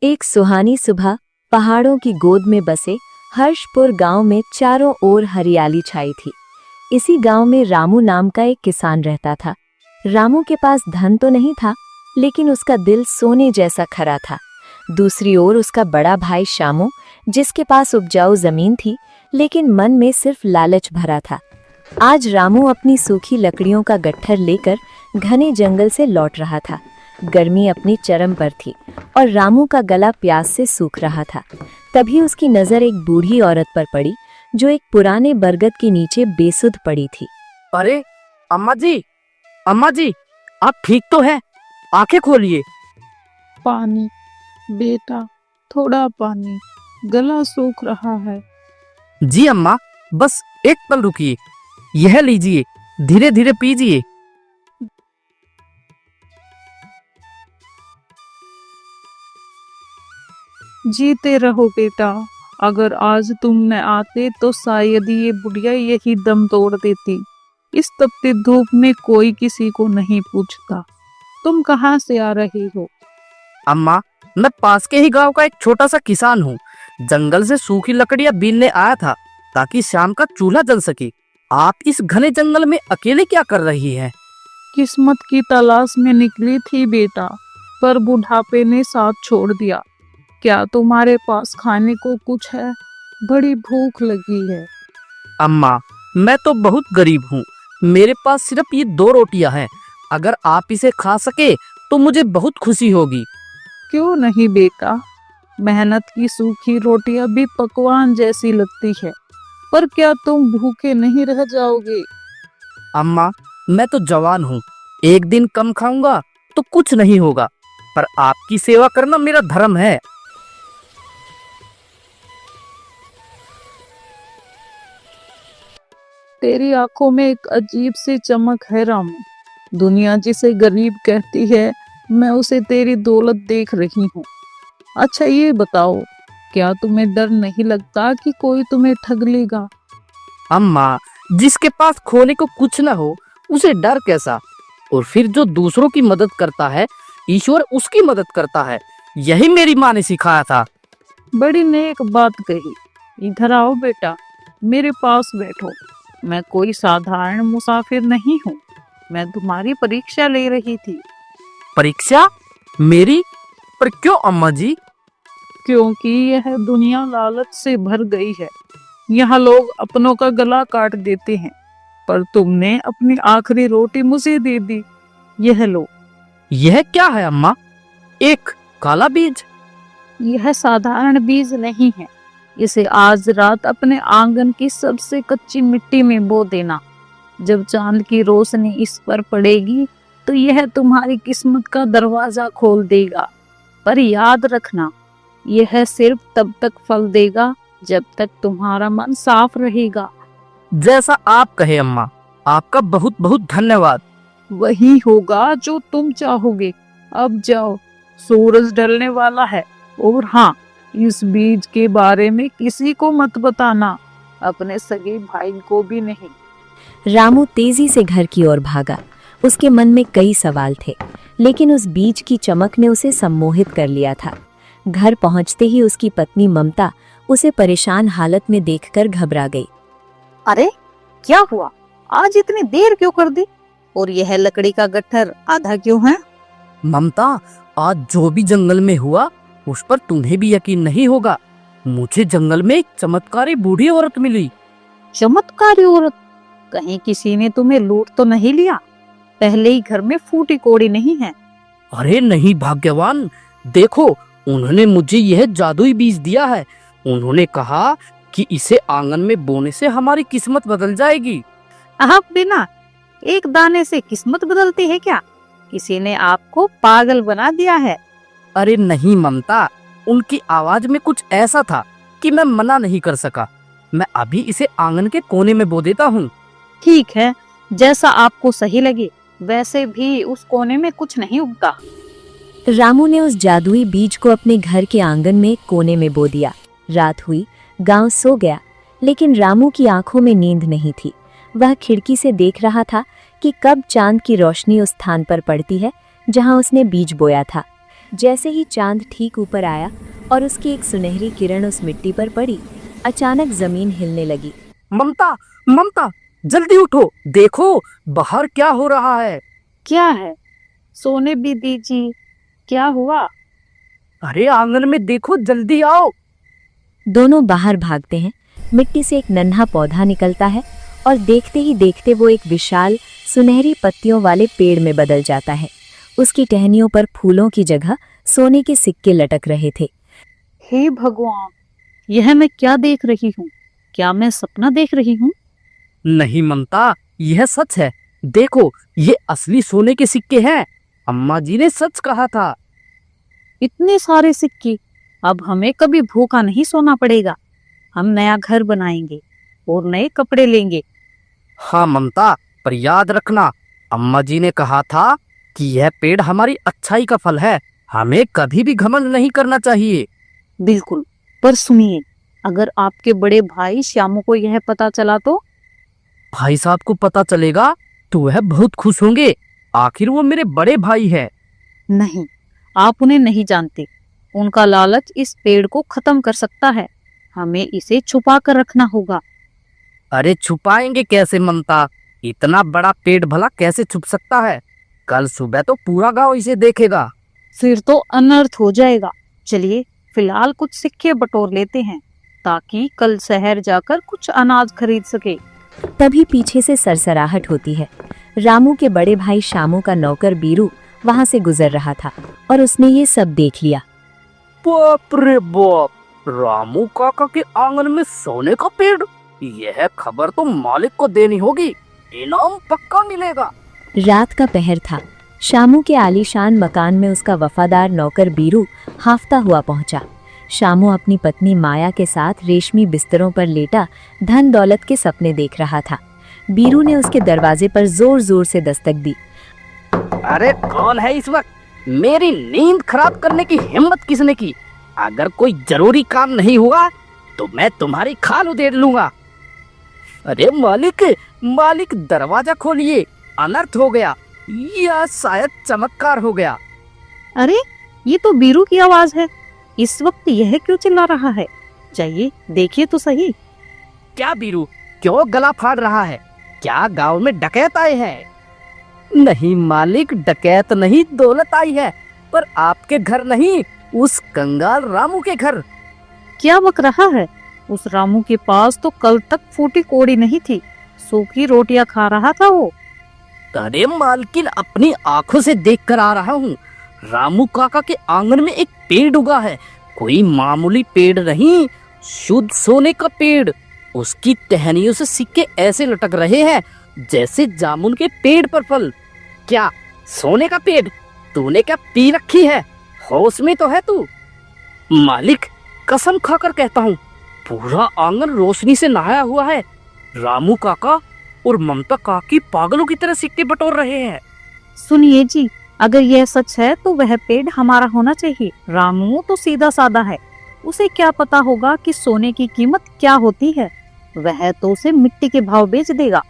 एक सुहानी सुबह पहाड़ों की गोद में बसे हर्षपुर गांव में चारों ओर हरियाली छाई थी। इसी गांव में रामू नाम का एक किसान रहता था। रामू के पास धन तो नहीं था, लेकिन उसका दिल सोने जैसा खरा था। दूसरी ओर उसका बड़ा भाई शामू, जिसके पास उपजाऊ जमीन थी, लेकिन मन में सिर्फ लालच भरा था। आज रामू अपनी सूखी लकड़ियों का गट्ठर लेकर घने जंगल से लौट रहा था। गर्मी अपनी चरम पर थी और रामू का गला प्यास से सूख रहा था। तभी उसकी नजर एक बूढ़ी औरत पर पड़ी, जो एक पुराने बरगद के नीचे बेसुध पड़ी थी। अरे अम्मा जी, आप ठीक तो हैं? आंखें खोलिए। पानी बेटा, थोड़ा पानी, गला सूख रहा है। जी अम्मा, बस एक पल रुकिए। यह लीजिए, धीरे धीरे पीजिए। जीते रहो बेटा। अगर आज तुम न आते तो शायद ये बुढ़िया यही दम तोड़ देती। इस तपती धूप में कोई किसी को नहीं पूछता। तुम कहाँ से आ रहे हो? अम्मा, मैं पास के ही गांव का एक छोटा सा किसान हूँ। जंगल से सूखी लकड़ियाँ बीनने आया था ताकि शाम का चूल्हा जल सके। आप इस घने जंगल में अकेले क्या कर रही हैं? किस्मत की तलाश में निकली थी बेटा, पर बुढ़ापे ने साथ छोड़ दिया। क्या तुम्हारे पास खाने को कुछ है? बड़ी भूख लगी है। अम्मा, मैं तो बहुत गरीब हूँ। मेरे पास सिर्फ ये 2 रोटियां हैं। अगर आप इसे खा सके तो मुझे बहुत खुशी होगी। क्यों नहीं बेटा, मेहनत की सूखी रोटियां भी पकवान जैसी लगती है। पर क्या तुम भूखे नहीं रह जाओगे? अम्मा, मैं तो जवान हूँ। एक दिन कम खाऊंगा तो कुछ नहीं होगा, पर आपकी सेवा करना मेरा धर्म है। तेरी आंखों में एक अजीब सी चमक है रामू। दुनिया जिसे गरीब कहती है, मैं उसे तेरी दौलत देख रही हूँ। अच्छा ये बताओ, क्या तुम्हें डर नहीं लगता कि कोई तुम्हें ठग लेगा? अम्मा, जिसके पास खोने को कुछ न हो उसे डर कैसा? और फिर जो दूसरों की मदद करता है, ईश्वर उसकी मदद करता है। यही मेरी माँ ने सिखाया था। बड़ी नेक बात कही। इधर आओ बेटा, मेरे पास बैठो। मैं कोई साधारण मुसाफिर नहीं हूँ। मैं तुम्हारी परीक्षा ले रही थी। परीक्षा? मेरी? पर क्यों अम्मा जी? क्योंकि यह दुनिया लालच से भर गई है। यहाँ लोग अपनों का गला काट देते हैं, पर तुमने अपनी आखिरी रोटी मुझे दे दी। यह लो। यह क्या है अम्मा? एक काला बीज? यह साधारण बीज नहीं है। इसे आज रात अपने आंगन की सबसे कच्ची मिट्टी में बो देना। जब चांद की रोशनी इस पर पड़ेगी तो यह तुम्हारी किस्मत का दरवाजा खोल देगा। पर याद रखना, यह सिर्फ तब तक फल देगा जब तक तुम्हारा मन साफ रहेगा। जैसा आप कहे अम्मा, आपका बहुत बहुत धन्यवाद। वही होगा जो तुम चाहोगे। अब जाओ, सूरज ढलने वाला है। और हाँ, इस बीज के बारे में किसी को मत बताना, अपने सगे भाई को भी नहीं। रामू तेजी से घर की ओर भागा। उसके मन में कई सवाल थे, लेकिन उस बीज की चमक ने उसे सम्मोहित कर लिया था। घर पहुंचते ही उसकी पत्नी ममता उसे परेशान हालत में देखकर घबरा गई। अरे क्या हुआ? आज इतनी देर क्यों कर दी? और यह लकड़ी का गट्ठर आधा क्यों है? ममता, आज जो भी जंगल में हुआ उस पर तुम्हें भी यकीन नहीं होगा। मुझे जंगल में एक चमत्कारी बूढ़ी औरत मिली। चमत्कारी औरत? कहीं किसी ने तुम्हें लूट तो नहीं लिया? पहले ही घर में फूटी कोड़ी नहीं है। अरे नहीं भाग्यवान, देखो, उन्होंने मुझे यह जादुई बीज दिया है। उन्होंने कहा कि इसे आंगन में बोने से हमारी किस्मत बदल जाएगी। आप बिना एक दाने से किस्मत बदलती है क्या? किसी ने आपको पागल बना दिया है। अरे नहीं ममता, उनकी आवाज में कुछ ऐसा था कि मैं मना नहीं कर सका। मैं अभी इसे आंगन के कोने में बो देता हूँ। ठीक है, जैसा आपको सही लगे। वैसे भी उस कोने में कुछ नहीं उगता। रामू ने उस जादुई बीज को अपने घर के आंगन में एक कोने में बो दिया। रात हुई, गांव सो गया, लेकिन रामू की आंखों में नींद नहीं थी। वह खिड़की से देख रहा था कि कब चांद की रोशनी उस स्थान पर पड़ती है जहां उसने बीज बोया था। जैसे ही चांद ठीक ऊपर आया और उसकी एक सुनहरी किरण उस मिट्टी पर पड़ी, अचानक जमीन हिलने लगी। ममता, ममता, जल्दी उठो, देखो बाहर क्या हो रहा है। क्या है? सोने भी दीजिए, क्या हुआ? अरे आंगन में देखो, जल्दी आओ। दोनों बाहर भागते हैं। मिट्टी से एक नन्हा पौधा निकलता है और देखते ही देखते वो एक विशाल सुनहरी पत्तियों वाले पेड़ में बदल जाता है। उसकी टहनियों पर फूलों की जगह सोने के सिक्के लटक रहे थे। हे भगवान, यह मैं क्या देख रही हूँ? क्या मैं सपना देख रही हूँ? नहीं ममता, यह सच है। देखो, ये असली सोने के सिक्के हैं। अम्मा जी ने सच कहा था। इतने सारे सिक्के, अब हमें कभी भूखा नहीं सोना पड़ेगा। हम नया घर बनाएंगे और नए कपड़े लेंगे। हाँ ममता, पर याद रखना, अम्मा जी ने कहा था कि यह पेड़ हमारी अच्छाई का फल है। हमें कभी भी घमंड नहीं करना चाहिए। बिल्कुल, पर सुनिए, अगर आपके बड़े भाई श्यामू को यह पता चला तो? भाई साहब को पता चलेगा तो वह बहुत खुश होंगे। आखिर वो मेरे बड़े भाई है। नहीं, आप उन्हें नहीं जानते। उनका लालच इस पेड़ को खत्म कर सकता है। हमें इसे छुपा कर रखना होगा। अरे छुपाएंगे कैसे ममता? इतना बड़ा पेड़ भला कैसे छुप सकता है? कल सुबह तो पूरा गांव इसे देखेगा। फिर तो अनर्थ हो जाएगा। चलिए, फिलहाल कुछ सिक्के बटोर लेते हैं ताकि कल शहर जाकर कुछ अनाज खरीद सके। तभी पीछे से सरसराहट होती है। रामू के बड़े भाई शामू का नौकर बीरू वहां से गुजर रहा था और उसने ये सब देख लिया। बाप रे बाप, रामू काका के आंगन में सोने का पेड़। यह खबर तो मालिक को देनी होगी, इनाम पक्का मिलेगा। रात का पहर था। शामू के आलीशान मकान में उसका वफादार नौकर बीरू हाफता हुआ पहुंचा। शामू अपनी पत्नी माया के साथ रेशमी बिस्तरों पर लेटा धन दौलत के सपने देख रहा था। बीरू ने उसके दरवाजे पर जोर जोर से दस्तक दी। अरे कौन है इस वक्त? मेरी नींद खराब करने की हिम्मत किसने की? अगर कोई जरूरी काम नहीं हुआ तो मैं तुम्हारी खाल उधेड़ लूंगा। अरे मालिक, मालिक दरवाजा खोलिए, अनर्थ हो गया या शायद चमत्कार हो गया। अरे, ये तो बीरू की आवाज है। इस वक्त यह क्यों चिल्ला रहा है? जाइए देखिए तो सही। क्या बीरू, क्यों गला फाड़ रहा है? क्या गांव में डकैत आए हैं? नहीं मालिक, डकैत नहीं, दौलत आई है, पर आपके घर नहीं, उस कंगाल रामू के घर। क्या बक रहा है? उस रामू के पास तो कल तक फूटी कोड़ी नहीं थी, सूखी रोटियां खा रहा था वो। अरे मालकिन, अपनी आंखों से देख कर आ रहा हूँ। रामू काका के आंगन में एक पेड़ उगा है। कोई मामूली पेड़ नहीं, शुद्ध सोने का पेड़। उसकी टहनियों से सिक्के ऐसे लटक रहे हैं जैसे जामुन के पेड़ पर फल। क्या सोने का पेड़? तूने क्या पी रखी है? होश में तो है तू? मालिक, कसम खाकर कहता हूँ, पूरा आंगन रोशनी से नहाया हुआ है। रामू काका और ममता काकी पागलों की तरह सिक्के बटोर रहे हैं। सुनिए जी, अगर यह सच है तो वह पेड़ हमारा होना चाहिए। रामू तो सीधा साधा है, उसे क्या पता होगा कि सोने की कीमत क्या होती है। वह तो उसे मिट्टी के भाव बेच देगा।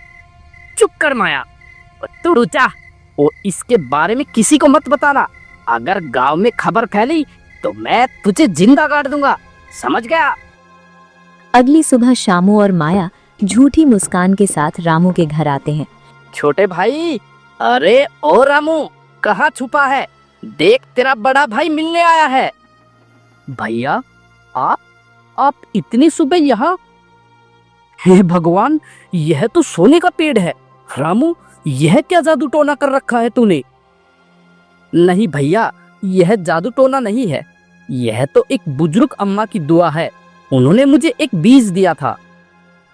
चुप कर माया, तू रुक जा और इसके बारे में किसी को मत बताना। अगर गांव में खबर फैली तो मैं तुझे जिंदा गाड़ दूंगा, समझ गया? अगली सुबह शामू और माया झूठी मुस्कान के साथ रामू के घर आते हैं। छोटे भाई, अरे ओ रामू, कहाँ छुपा है? देख, तेरा बड़ा भाई मिलने आया है। भैया, आप इतनी सुबह यहाँ? हे भगवान, यह तो सोने का पेड़ है। रामू, यह क्या जादू टोना कर रखा है तूने? नहीं भैया, यह जादू टोना नहीं है। यह तो एक बुजुर्ग अम्मा की दुआ है। उन्होंने मुझे एक बीज दिया था।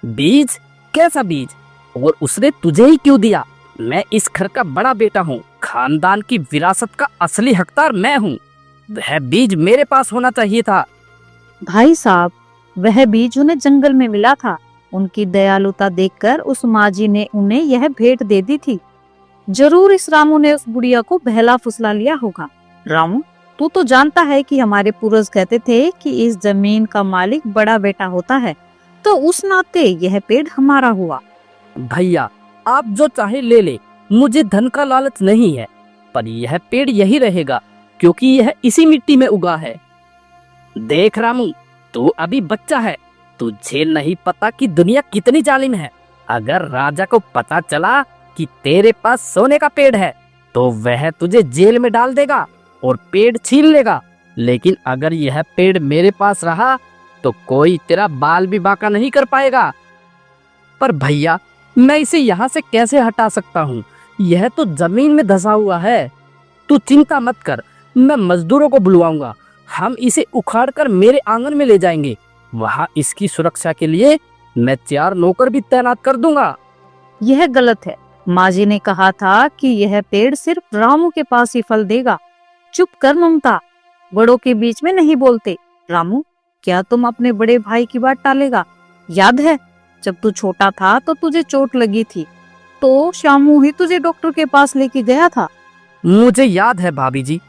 बीज? कैसा बीज? और उसने तुझे ही क्यों दिया? मैं इस घर का बड़ा बेटा हूँ। खानदान की विरासत का असली हकदार मैं हूँ। वह बीज मेरे पास होना चाहिए था। भाई साहब, वह बीज उन्हें जंगल में मिला था। उनकी दयालुता देखकर उस माँ जी ने उन्हें यह भेंट दे दी थी। जरूर इस रामू ने उस बुढ़िया को बहला फुसला लिया होगा। रामू, तू तो जानता है कि हमारे पूर्वज कहते थे कि इस जमीन का मालिक बड़ा बेटा होता है, तो उस नाते यह पेड़ हमारा हुआ। भैया, आप जो चाहे ले ले, मुझे धन का लालच नहीं है, पर यह पेड़ यही रहेगा। क्योंकि यह इसी मिट्टी में उगा है। देख रामू, तू अभी बच्चा है, तुझे नहीं पता कि दुनिया कितनी जालिम है। अगर राजा को पता चला कि तेरे पास सोने का पेड़ है तो वह तुझे जेल में डाल देगा और पेड़ छीन लेगा। लेकिन अगर यह पेड़ मेरे पास रहा तो कोई तेरा बाल भी बांका नहीं कर पाएगा। पर भैया, मैं इसे यहाँ से कैसे हटा सकता हूँ? यह तो जमीन में धंसा हुआ है। तू चिंता मत कर, मैं मजदूरों को बुलवाऊंगा। हम इसे उखाड़कर मेरे आंगन में ले जाएंगे। वहाँ इसकी सुरक्षा के लिए मैं 4 नौकर भी तैनात कर दूंगा। यह गलत है। माँ जी ने कहा था कि यह पेड़ सिर्फ रामू के पास ही फल देगा। चुप कर ममता, बड़ों के बीच में नहीं बोलते। रामू, क्या तुम अपने बड़े भाई की बात टालेगा? याद है जब तू छोटा था तो तुझे चोट लगी थी, तो श्यामू ही तुझे डॉक्टर के पास लेके गया था। मुझे याद है भाभी जी।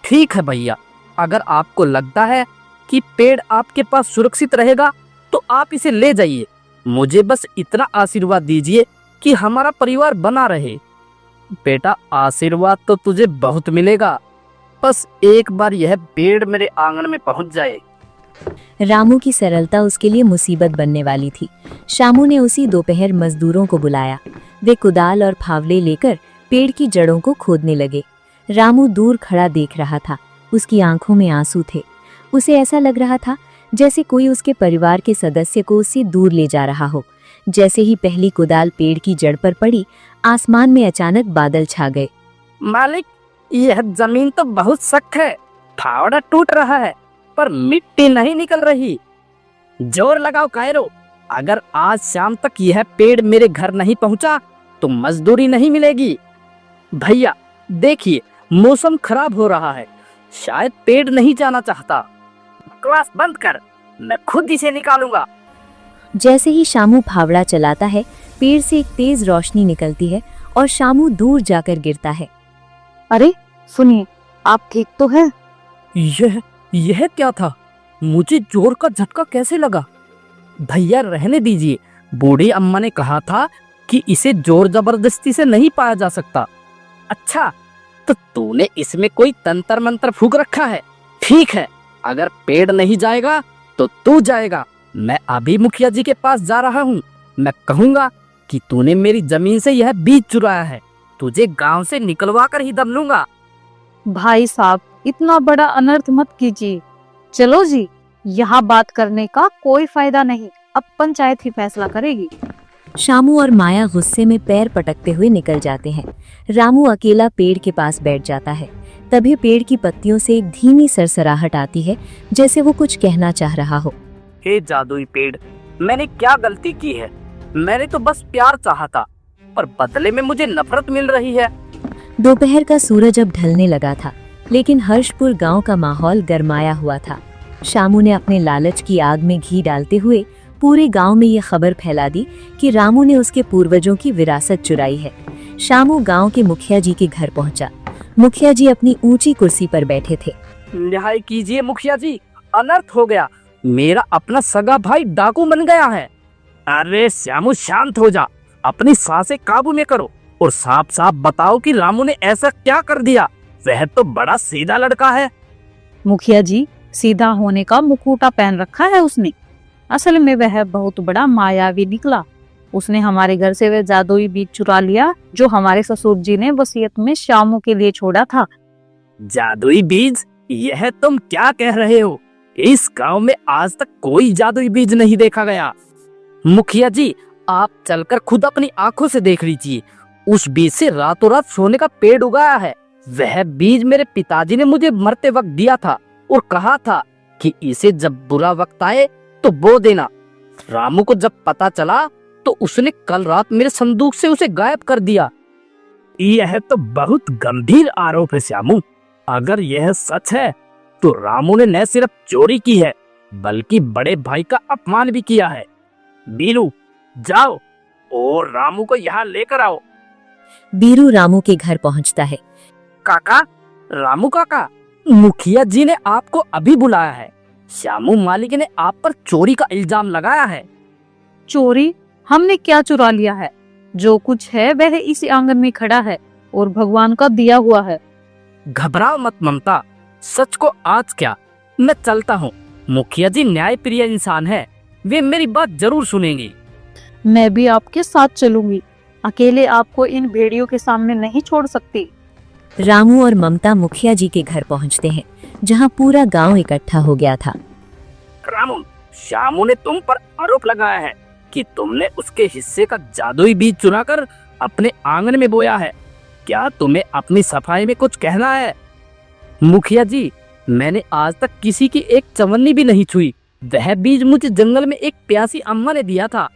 ठीक है भैया, अगर आपको लगता है कि पेड़ आपके पास सुरक्षित रहेगा तो आप इसे ले जाइए। मुझे बस इतना आशीर्वाद दीजिए कि हमारा परिवार बना रहे। बेटा, आशीर्वाद तो तुझे बहुत मिलेगा, बस एक बार यह पेड़ मेरे आंगन में पहुंच जाए। रामू की सरलता उसके लिए मुसीबत बनने वाली थी। शामू ने उसी दोपहर मजदूरों को बुलाया। वे कुदाल और फावड़े लेकर पेड़ की जड़ों को खोदने लगे। रामू दूर खड़ा देख रहा था। उसकी आंखों में आंसू थे। उसे ऐसा लग रहा था जैसे कोई उसके परिवार के सदस्य को उससे दूर ले जा रहा हो। जैसे ही पहली कुदाल पेड़ की जड़ पर पड़ी, आसमान में अचानक बादल छा गए। मालिक, यह जमीन तो बहुत सख्त है। फावड़ा टूट रहा है पर मिट्टी नहीं निकल रही। जोर लगाओ कायरो, अगर आज शाम तक यह पेड़ मेरे घर नहीं पहुंचा तो मजदूरी नहीं मिलेगी। भैया देखिए, मौसम खराब हो रहा है, शायद पेड़ नहीं जाना चाहता। बकवास बंद कर, मैं खुद इसे निकालूंगा। जैसे ही शामू फावड़ा चलाता है, पेड़ से एक तेज रोशनी निकलती है और शामू दूर जाकर गिरता है। अरे सुनिए, आप ठीक तो है? यह क्या था? मुझे जोर का झटका कैसे लगा? भैया रहने दीजिए, बूढ़ी अम्मा ने कहा था कि इसे जोर जबरदस्ती से नहीं पाया जा सकता। अच्छा, तो तूने इसमें कोई तंत्र मंत्र फूंक रखा है। ठीक है, अगर पेड़ नहीं जाएगा तो तू जाएगा। मैं अभी मुखिया जी के पास जा रहा हूँ। मैं कहूँगा कि तूने मेरी जमीन से यह बीज चुराया है। तुझे गांव से निकलवा कर ही दम लूंगा। भाई साहब, इतना बड़ा अनर्थ मत कीजिए। चलो जी, यहाँ बात करने का कोई फायदा नहीं। अब पंचायत ही फैसला करेगी। शामू और माया गुस्से में पैर पटकते हुए निकल जाते हैं। रामू अकेला पेड़ के पास बैठ जाता है। तभी पेड़ की पत्तियों से एक धीमी सरसराहट आती है, जैसे वो कुछ कहना चाह रहा हो। हे जादुई पेड़, मैंने क्या गलती की है? मैंने तो बस प्यार चाहा था, पर बदले में मुझे नफरत मिल रही है। दोपहर का सूरज अब ढलने लगा था, लेकिन हर्षपुर गांव का माहौल गरमाया हुआ था। शामू ने अपने लालच की आग में घी डालते हुए पूरे गांव में ये खबर फैला दी कि रामू ने उसके पूर्वजों की विरासत चुराई है। शामू गांव के मुखिया जी के घर पहुंचा। मुखिया जी अपनी ऊंची कुर्सी पर बैठे थे। न्याय कीजिए मुखिया जी, अनर्थ हो गया। मेरा अपना सगा भाई डाकू बन गया है। अरे श्यामू, शांत हो जा, अपनी सांसें काबू में करो और साफ साफ बताओ कि रामू ने ऐसा क्या कर दिया। वह तो बड़ा सीधा लड़का है। मुखिया जी, सीधा होने का मुखौटा पहन रखा है उसने। असल में वह बहुत बड़ा मायावी निकला। उसने हमारे घर से वह जादुई बीज चुरा लिया जो हमारे ससुर जी ने वसीयत में शामू के लिए छोड़ा था। जादुई बीज? यह तुम क्या कह रहे हो? इस गांव में आज तक कोई जादुई बीज नहीं देखा गया। मुखिया जी, आप चलकर खुद अपनी आंखों से देख लीजिए। उस बीज से रातों रात सोने का पेड़ उगाया है। वह बीज मेरे पिताजी ने मुझे मरते वक्त दिया था और कहा था कि इसे जब बुरा वक्त आए तो बो देना। रामू को जब पता चला तो उसने कल रात मेरे संदूक से उसे गायब कर दिया। यह तो बहुत गंभीर आरोप है श्यामू। अगर यह सच है तो रामू ने न सिर्फ चोरी की है बल्कि बड़े भाई का अपमान भी किया है। बीरू, जाओ और रामू को यहाँ लेकर आओ। बीरू रामू के घर पहुंचता है। काका, रामू काका, मुखिया जी ने आपको अभी बुलाया है। श्यामू मालिक ने आप पर चोरी का इल्जाम लगाया है। चोरी? हमने क्या चुरा लिया है? जो कुछ है वह इसी आंगन में खड़ा है और भगवान का दिया हुआ है। घबराओ मत ममता, सच को आज क्या, मैं चलता हूँ। मुखिया जी न्याय प्रिय इंसान है, वे मेरी बात जरूर सुनेंगे। मैं भी आपके साथ चलूंगी, अकेले आपको इन भेड़ियों के सामने नहीं छोड़ सकती। रामू और ममता मुखिया जी के घर पहुंचते हैं, जहां पूरा गांव इकट्ठा हो गया था। रामू, श्यामू ने तुम पर आरोप लगाया है कि तुमने उसके हिस्से का जादुई बीज चुराकर अपने आंगन में बोया है। क्या तुम्हें अपनी सफाई में कुछ कहना है? मुखिया जी, मैंने आज तक किसी की एक चवन्नी भी नहीं छुई। वह बीज मुझे जंगल में एक प्यासी अम्मा ने दिया था।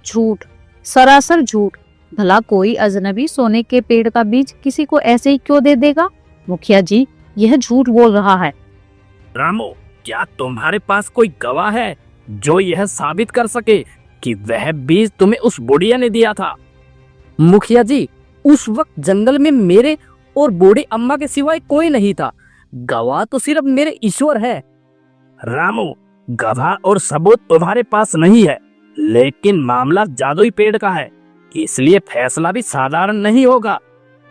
झूठ, सरासर झूठ। भला कोई अजनबी सोने के पेड़ का बीज किसी को ऐसे ही क्यों दे देगा? मुखिया जी, यह झूठ बोल रहा है। रामू, क्या तुम्हारे पास कोई गवाह है जो यह साबित कर सके कि वह बीज तुम्हें उस बुढ़िया ने दिया था? मुखिया जी, उस वक्त जंगल में मेरे और बूढ़ी अम्मा के सिवाय कोई नहीं था। गवाह तो सिर्फ मेरे ईश्वर है। रामू, गवाह और सबूत तुम्हारे पास नहीं है, लेकिन मामला जादुई पेड़ का है, इसलिए फैसला भी साधारण नहीं होगा।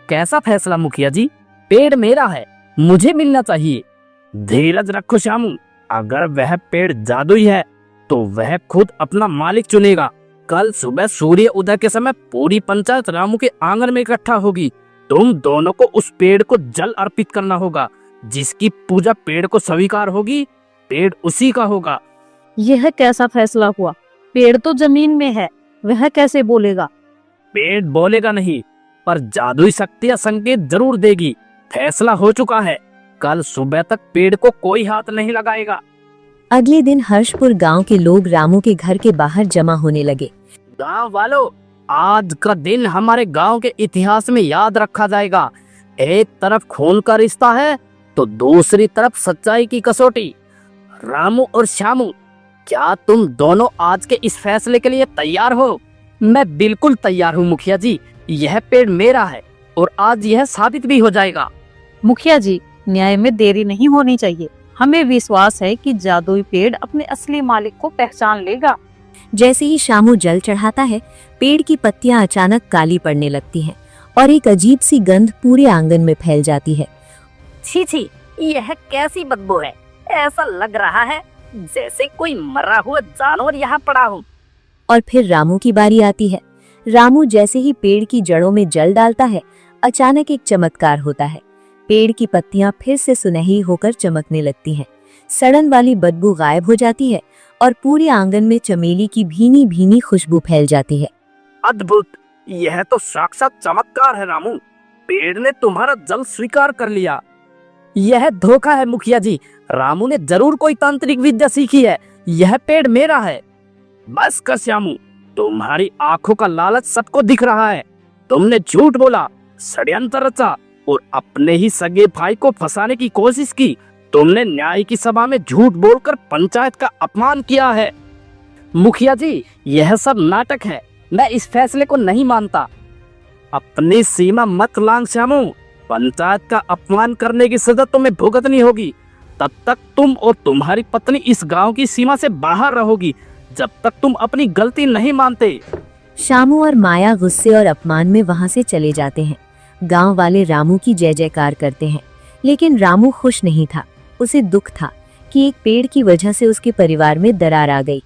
कैसा फैसला मुखिया जी? पेड़ मेरा है, मुझे मिलना चाहिए। धीरज रखो श्यामू, अगर वह पेड़ जादुई है तो वह खुद अपना मालिक चुनेगा। कल सुबह सूर्य उदय के समय पूरी पंचायत रामू के आंगन में इकट्ठा होगी। तुम दोनों को उस पेड़ को जल अर्पित करना होगा। जिसकी पूजा पेड़ को स्वीकार होगी, पेड़ उसी का होगा। यह कैसा फैसला हुआ? पेड़ तो जमीन में है, वह कैसे बोलेगा? पेड़ बोलेगा नहीं, पर जादुई शक्तियां संकेत जरूर देगी। फैसला हो चुका है, कल सुबह तक पेड़ को कोई हाथ नहीं लगाएगा। अगले दिन हर्षपुर गांव के लोग रामू के घर के बाहर जमा होने लगे। गांव वालों, आज का दिन हमारे गांव के इतिहास में याद रखा जाएगा। एक तरफ खून का रिश्ता है तो दूसरी तरफ सच्चाई की कसौटी। रामू और श्यामू, क्या तुम दोनों आज के इस फैसले के लिए तैयार हो? मैं बिल्कुल तैयार हूँ मुखिया जी। यह पेड़ मेरा है और आज यह साबित भी हो जाएगा। मुखिया जी, न्याय में देरी नहीं होनी चाहिए। हमें विश्वास है कि जादुई पेड़ अपने असली मालिक को पहचान लेगा। जैसे ही श्यामू जल चढ़ाता है, पेड़ की पत्तियां अचानक काली पड़ने लगती हैं और एक अजीब सी गंध पूरे आंगन में फैल जाती है। छी छी, यह कैसी बदबू है? ऐसा लग रहा है जैसे कोई मरा हुआ जानवर यहाँ पड़ा हो। और फिर रामू की बारी आती है। रामू जैसे ही पेड़ की जड़ों में जल डालता है, अचानक एक चमत्कार होता है। पेड़ की पत्तियां फिर से सुनहरी होकर चमकने लगती हैं। सड़न वाली बदबू गायब हो जाती है और पूरे आंगन में चमेली की भीनी भीनी खुशबू फैल जाती है। अद्भुत, यह तो साक्षात चमत्कार है रामू। पेड़ ने तुम्हारा जल स्वीकार कर लिया। यह धोखा है मुखिया जी। रामू ने जरूर कोई तांत्रिक विद्या सीखी है। यह पेड़ मेरा है। बस कर श्यामू, तुम्हारी आंखों का लालच सबको दिख रहा है। तुमने झूठ बोला, षड्यंत्र रचा और अपने ही सगे भाई को फंसाने की कोशिश की। तुमने न्याय की सभा में झूठ बोलकर पंचायत का अपमान किया है। मुखिया जी, यह सब नाटक है। मैं इस फैसले को नहीं मानता। अपनी सीमा मत लांघ श्यामू। पंचायत का अपमान करने की सजा तुम्हें भुगतनी होगी। तब तक तुम और तुम्हारी पत्नी इस गांव की सीमा से बाहर रहोगी, जब तक तुम अपनी गलती नहीं मानते। श्यामू और माया गुस्से और अपमान में वहां से चले जाते हैं। गांव वाले रामू की जय जयकार करते हैं, लेकिन रामू खुश नहीं था। उसे दुख था कि एक पेड़ की वजह से उसके परिवार में दरार आ गई।